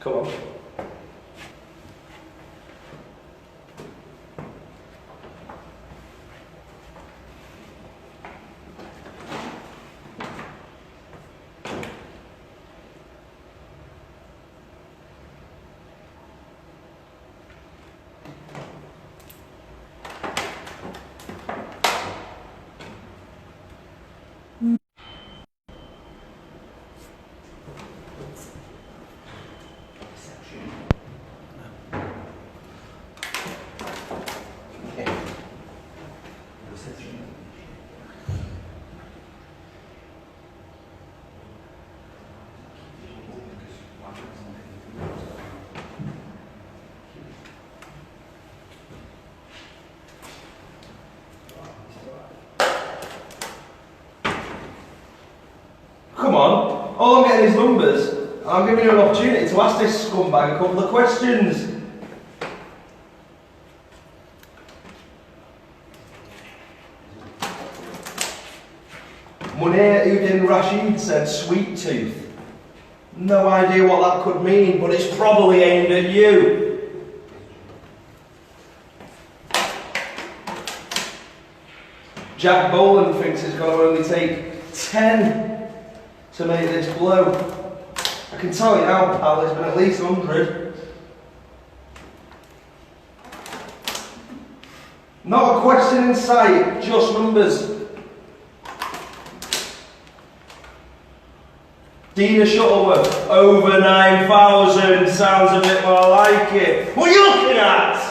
Come on. Come on, all I'm getting is numbers. I'm giving you an opportunity to ask this scumbag a couple of questions. Munir Uddin Rashid said sweet tooth. No idea what that could mean, but it's probably aimed at you. Jack Boland thinks it's going to only take 10 to make this blow. I can tell you now, pal, it's been at least 100. Not a question in sight, just numbers. Dina Shuttleworth, over 9,000, sounds a bit more like it. What are you looking at?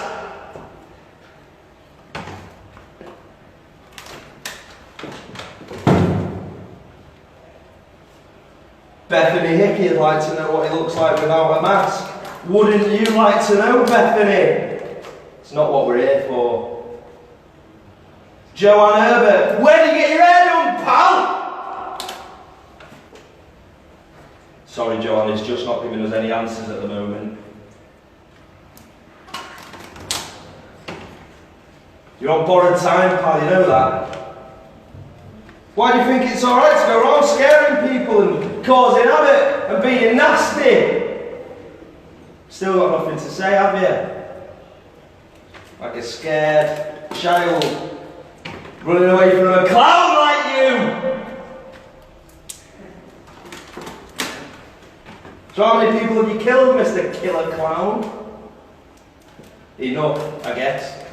Bethany Hickey would like to know what he looks like without a mask. Wouldn't you like to know, Bethany? It's not what we're here for. Joanne Herbert, where did you get your hair done, pal? Sorry, Joanne, he's just not giving us any answers at the moment. You're on borrowed time, pal, you know that. Why do you think it's alright to go around scaring people and causing havoc and being nasty? Still got nothing to say, have you? Like a scared child running away from a clown like you! So how many people have you killed, Mr. Killer Clown? Enough, I guess.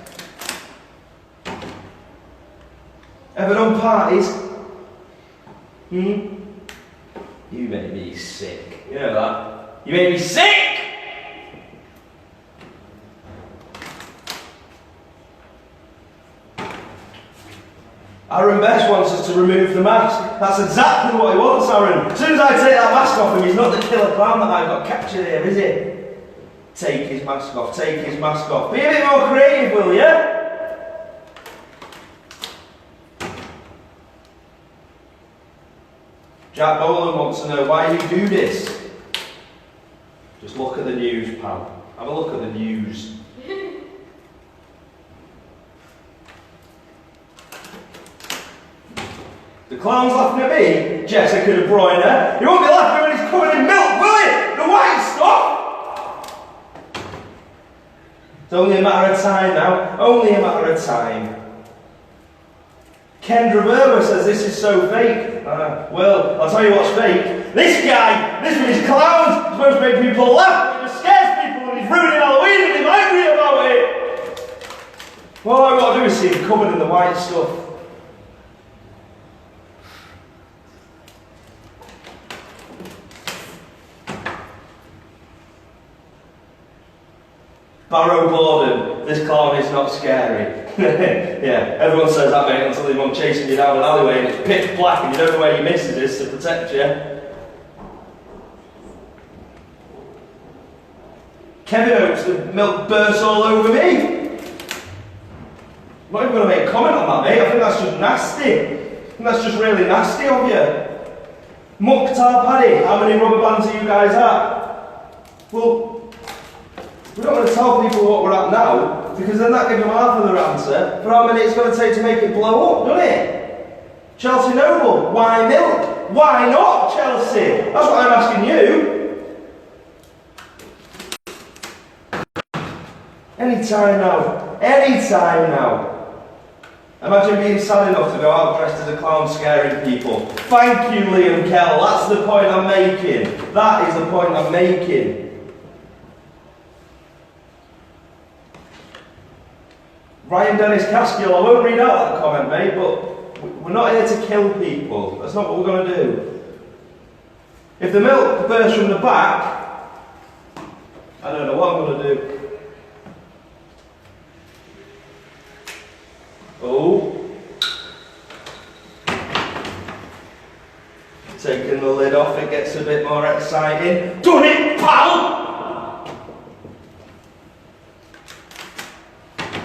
Ever done parties? You made me sick. You know that? You made me sick! Aaron Best wants us to remove the mask. That's exactly what he wants, Aaron. As soon as I take that mask off him, he's not the killer clown that I've got captured here, is he? Take his mask off, take his mask off. Be a bit more creative, will you? Jack Boland wants to know why you do this. Just look at the news, pal. Have a look at the news. The clown's laughing at me, Jessica De Bruyne. He won't be laughing when he's covered in milk, will he? The white stuff! It's only a matter of time now. Only a matter of time. Kendra Verma says this is so fake. Well, I'll tell you what's fake. This guy, this with his clowns, is supposed to make people laugh. He just scares people and he's ruining Halloween and he's angry about it. Well, all I've got to do is see him covered in the white stuff. Barrow Borden, this clown is not scary. Yeah, everyone says that, mate, until they're chasing you down an alleyway and it's pitch black and you don't know where your missus is to protect you. Kevin Oates, the milk bursts all over me. I'm not even going to make a comment on that, mate. I think that's just nasty. I think that's just really nasty of you. Mukhtar Paddy, how many rubber bands are you guys at? Well, we don't want to tell people what we're at now, because then that gives them half of their answer for how many it's going to take to make it blow up, doesn't it? Chelsea Noble, why milk? Why not Chelsea? That's what I'm asking you. Anytime now. Anytime now. Imagine being sad enough to go out dressed as a clown scaring people. Thank you, Liam Kell. That's the point I'm making. That is the point I'm making. Ryan Dennis Caskill, I won't read out that comment, mate, but we're not here to kill people. That's not what we're going to do. If the milk bursts from the back, I don't know what I'm going to do. Oh. Taking the lid off, it gets a bit more exciting. Done it, pal!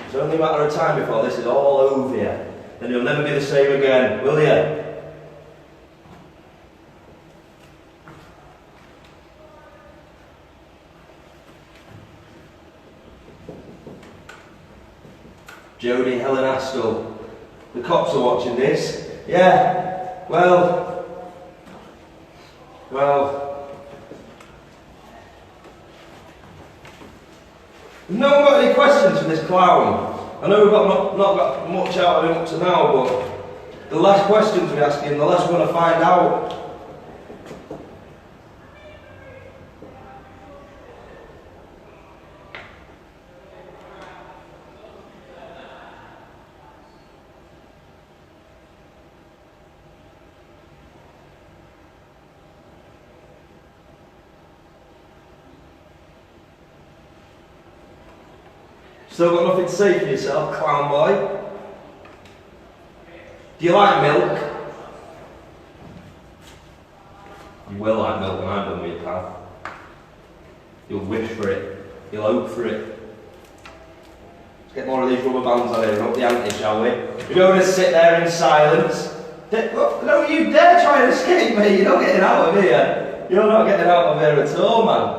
It's only a matter of time before this is all over you. And you'll never be the same again, will you? Jodie Helen Astle. The cops are watching this. Yeah, well. No one got any questions for this clown? I know we've not got much out of him up to now, but the less questions we ask him, the less we're going to find out. Still got nothing to say for yourself, clown boy? Do you like milk? You will like milk when I'm done with you, pal. You'll wish for it. You'll hope for it. Let's get more of these rubber bands on here and up the ante, shall we? We're going to sit there in silence. Don't you dare try and escape me. You're not getting out of here. You're not getting out of here at all, man.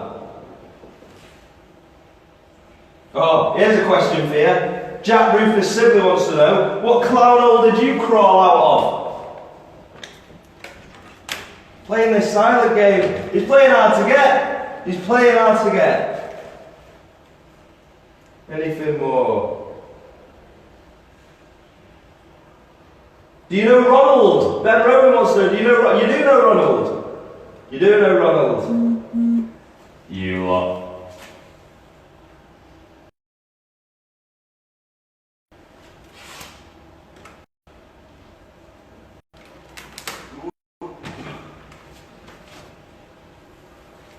Oh, here's a question for you. Jack Rufus Sibley wants to know, what clown hole did you crawl out of? Playing this silent game. He's playing hard to get. He's playing hard to get. Anything more? Do you know Ronald? Ben Rowan wants to know, you do know Ronald? You do know Ronald? You lot.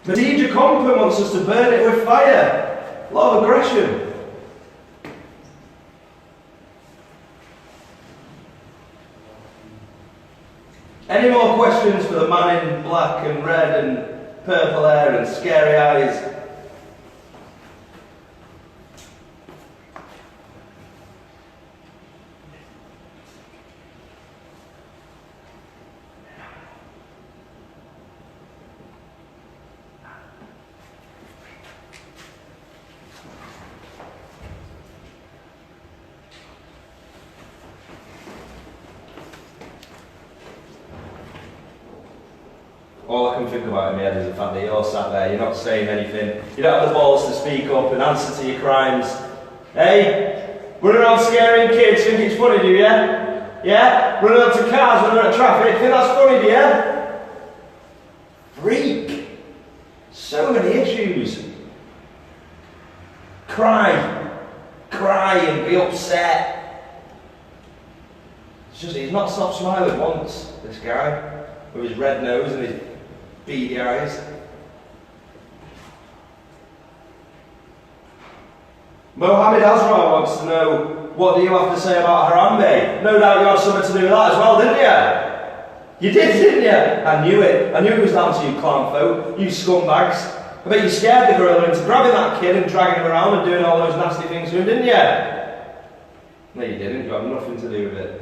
Khadija Compton wants us to burn it with fire. A lot of aggression. Any more questions for the man in black and red and purple hair and scary eyes? All I can think about in my head is the fact that you're sat there, you're not saying anything, you don't have the balls to speak up and answer to your crimes. Hey, running around scaring kids, think it's funny, do you? Yeah? Running up to cars when they're at traffic, think that's funny, do you? Freak. So many issues. Cry and be upset. It's just, he's not stopped smiling once, this guy, with his red nose and his beady eyes. Mohammed Azra wants to know, what do you have to say about Harambe? No doubt you had something to do with that as well, didn't you? You did, didn't you? I knew it. I knew it was down to you clown folk, you scumbags. I bet you scared the gorilla into grabbing that kid and dragging him around and doing all those nasty things to him, didn't you? No, you didn't. You had nothing to do with it.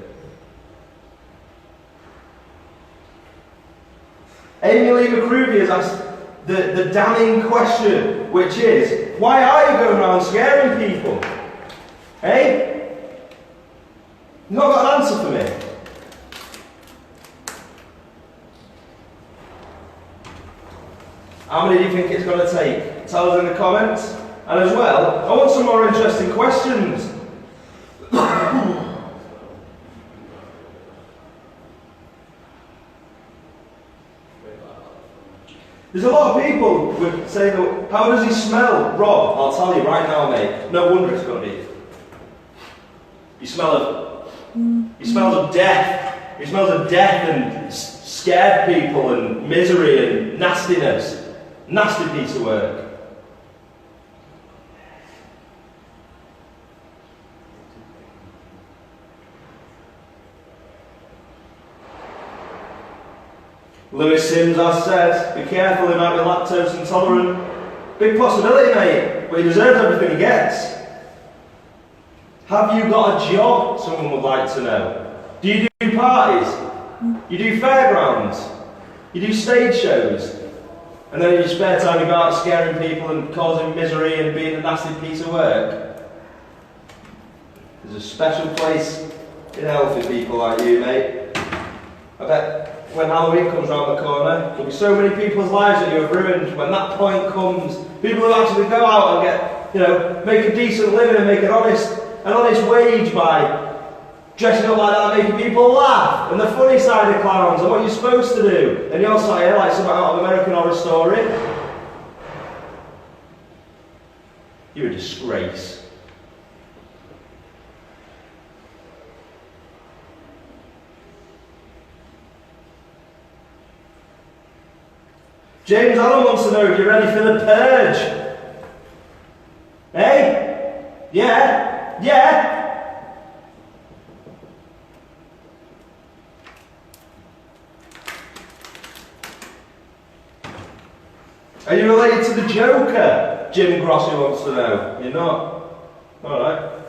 Amy Lee McCruvey has asked the damning question, which is, why are you going around scaring people? Hey? You've not got an answer for me. How many do you think it's going to take? Tell us in the comments. And as well, I want some more interesting questions. There's a lot of people who would say, that, how does he smell? Rob, I'll tell you right now, mate. No wonder it's going to be. He smells of death. He smells of death and scared people and misery and nastiness. Nasty piece of work. Lewis Sims has said, be careful, he might be lactose intolerant. Big possibility, mate, but he deserves everything he gets. Have you got a job, someone would like to know? Do you do parties? You do fairgrounds? You do stage shows? And then in your spare time you go out scaring people and causing misery and being a nasty piece of work? There's a special place in hell for people like you, mate. I bet when Halloween comes round the corner, there'll be so many people's lives that you have ruined. When that point comes, people who actually go out and get, make a decent living and make an honest wage by dressing up like that, making people laugh, and the funny side of clowns, and what you're supposed to do. And you're sat here like something out of American Horror Story. You're a disgrace. James Allen wants to know if you're ready for the purge. Hey? Yeah? Yeah? Are you related to the Joker? Jim Grossi wants to know. You're not? Alright.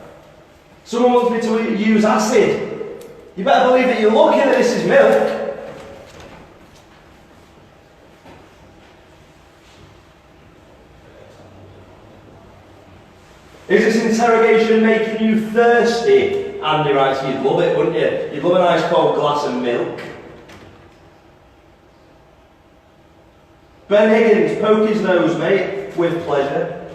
Someone wants me to use acid. You better believe that you're looking at this as milk. Is this interrogation making you thirsty? Andy writes, you'd love it, wouldn't you? You'd love a nice cold glass of milk. Ben Higgins, poke his nose, mate, with pleasure.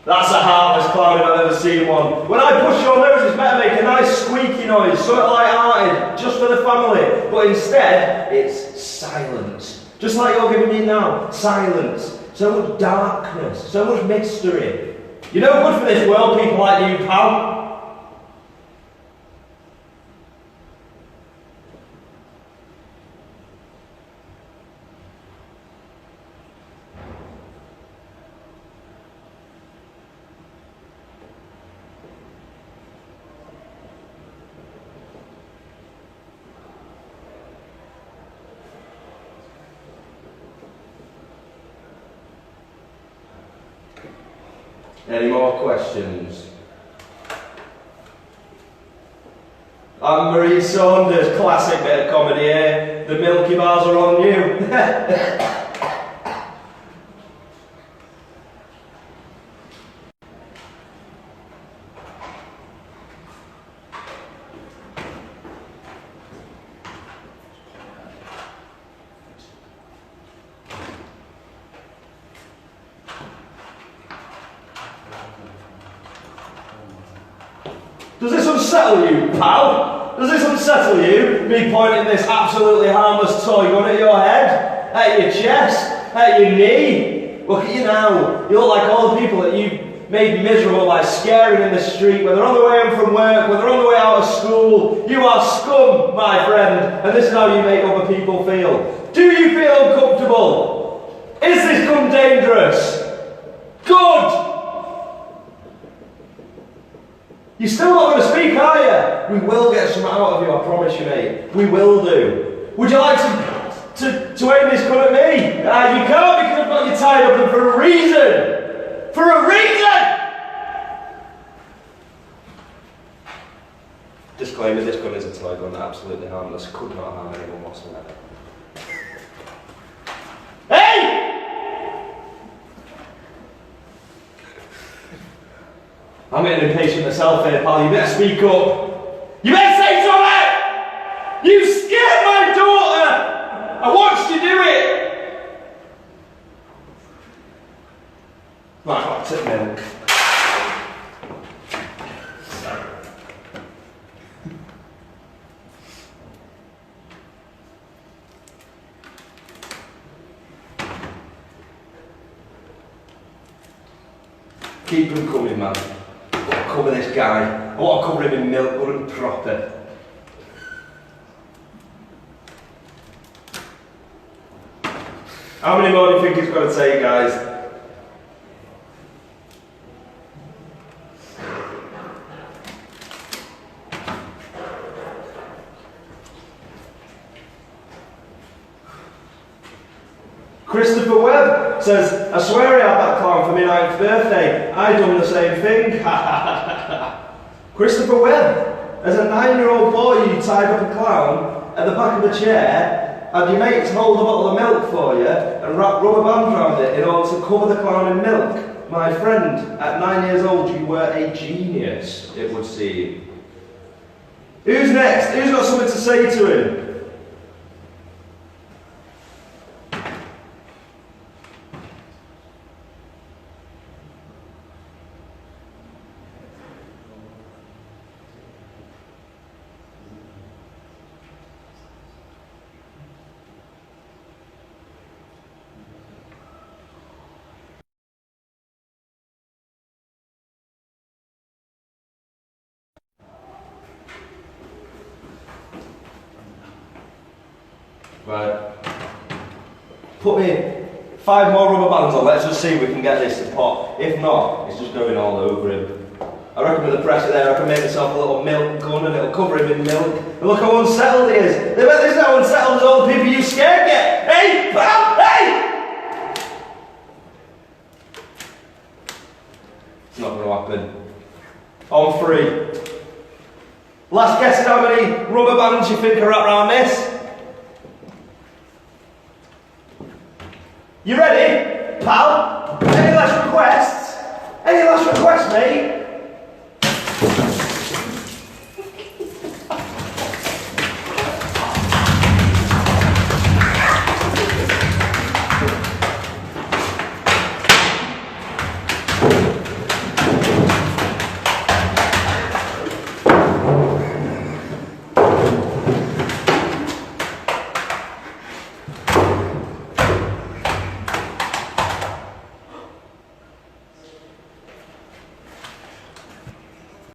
That's a harmless clown if I've ever seen one. When I push your nose, it's better make a nice squeaky noise, something light-hearted, just for the family. But instead, it's silence. Just like you're giving me now, silence. So much darkness, so much mystery. You're no good for this world, people like you, pal. Any more questions? Anne-Marie Saunders, classic bit of comedy here. The Milky Bars are on you. Does this unsettle you, pal? Does this unsettle you? Me pointing this absolutely harmless toy gun at your head? At your chest? At your knee? Look at you now. You look like all the people that you made miserable by scaring in the street, when they're on the way home from work, when they're on the way out of school. You are scum, my friend, and this is how you make other people feel. Do you feel uncomfortable? Is this come dangerous? Good! You're still not going to speak, are you? We will get some out of you, I promise you, mate. We will do. Would you like to aim this gun at me? You can't, because I've got you tied up, and for a reason! For a reason! Disclaimer, this gun is a toy gun, absolutely harmless, could not harm anyone whatsoever. Hey! I'm getting impatient myself here, pal. You better speak up. You better say something! You scared my daughter! I watched you do it! classic milk. Keep them coming, man. I want to cover this guy. I want to cover him in milk, good and proper. How many more do you think it's going to take, guys? Christopher Webb says, I swear I had that clown for my 9th birthday. I done the same thing. Christopher Webb, as a 9-year-old boy, you tied up a clown at the back of the chair, and your mates hold a bottle of milk for you and wrap rubber bands around it in order to cover the clown in milk. My friend, at 9 years old, you were a genius, it would seem. Who's next? Who's got something to say to him? Right. Put me 5 more rubber bands on, let's just see if we can get this to pop. If not, it's just going all over him. I reckon with the pressure there I can make myself a little milk gun and it'll cover him in milk. And look how unsettled he is. They bet this is how unsettled as old people you scared get. Hey, pal, hey! It's not going to happen. On 3. Last guess at how many rubber bands you think are wrapped around this? You ready, pal? Any last requests? Any last requests, mate?